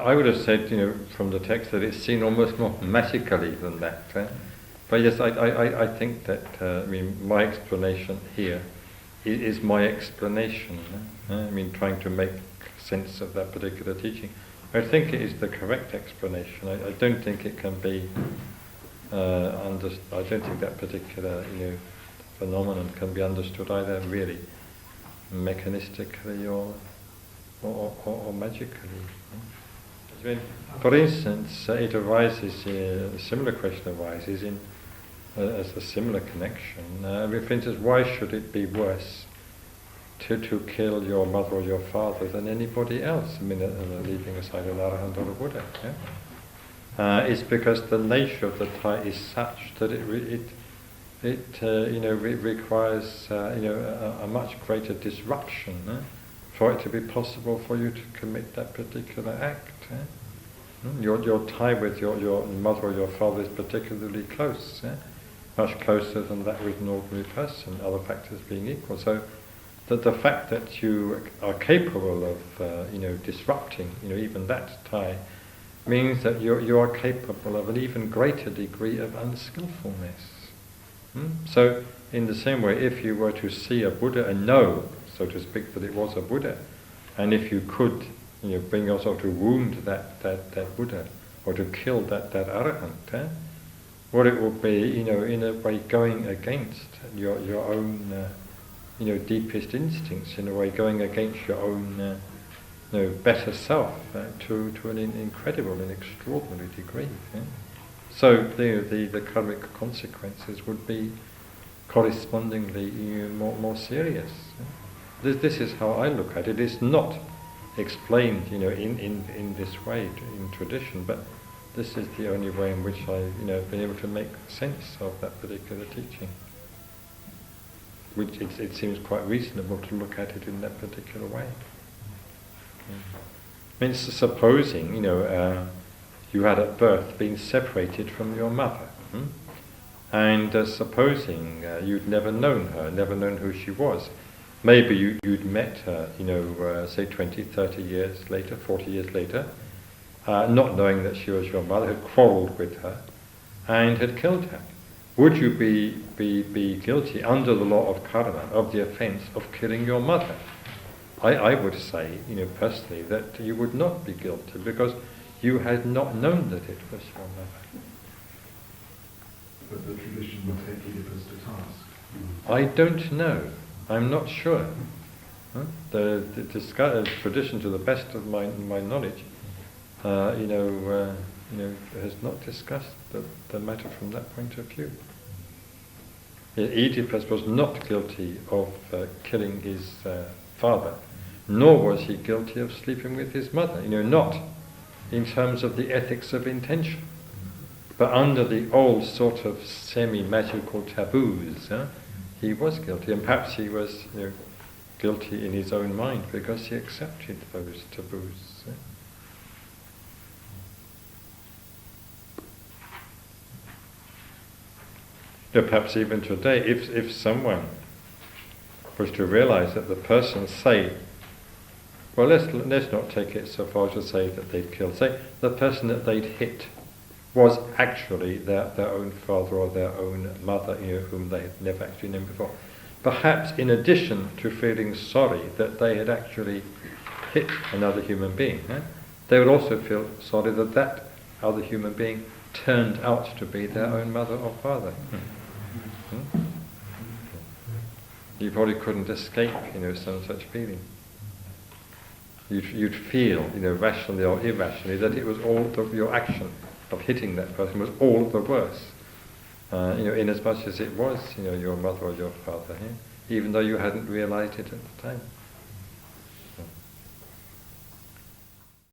I would have said, from the text that it's seen almost more magically than that. But yes, I think that, my explanation here is my explanation. Trying to make sense of that particular teaching. I think it is the correct explanation. I don't think it can be understood. I don't think that particular, phenomenon can be understood either really mechanistically or magically. For instance, it arises, a similar question arises as a similar connection. For instance, why should it be worse to kill your mother or your father than anybody else? Leaving aside an Arahant or a Buddha. It's because the nature of the tie is such that it requires a much greater disruption for it to be possible for you to commit that particular act. Your tie with your mother or your father is particularly close, much closer than that with an ordinary person, other factors being equal. So that the fact that you are capable of disrupting even that tie means that you are capable of an even greater degree of unskillfulness. So in the same way, if you were to see a Buddha and know, so to speak, that it was a Buddha, and if you could bring yourself to wound that Buddha or to kill that Arahant, what it would be, in a way going against your own deepest instincts, in a way going against your own better self to an incredible and extraordinary degree. So the karmic consequences would be correspondingly more serious. This is how I look at it. It's not explained in this way in tradition, but this is the only way in which I've been able to make sense of that particular teaching. Which it seems quite reasonable to look at it in that particular way. Supposing you had at birth been separated from your mother, and supposing you'd never known her, never known who she was. Maybe you'd met her, say 20, 30 years later, 40 years later, not knowing that she was your mother, had quarrelled with her, and had killed her. Would you be guilty under the law of karma of the offence of killing your mother? I would say, personally, that you would not be guilty because you had not known that it was your mother. But the tradition would take Oedipus to task. I don't know. I'm not sure. The tradition, to the best of my knowledge, has not discussed the matter from that point of view. Oedipus was not guilty of killing his father, nor was he guilty of sleeping with his mother. Not in terms of the ethics of intention, but under the old sort of semi-magical taboos. He was guilty, and perhaps he was guilty in his own mind because he accepted those taboos. Perhaps even today, if someone was to realize that the person, say, well, let's not take it so far as to say that they'd killed. Say the person that they'd hit was actually their own father or their own mother, whom they had never actually known before. Perhaps in addition to feeling sorry that they had actually hit another human being, they would also feel sorry that other human being turned out to be their own mother or father. You probably couldn't escape, some such feeling. You'd feel, rationally or irrationally, that it was all your action of hitting that person was all the worse. In as much as it was, your mother or your father, even though you hadn't realized it at the time.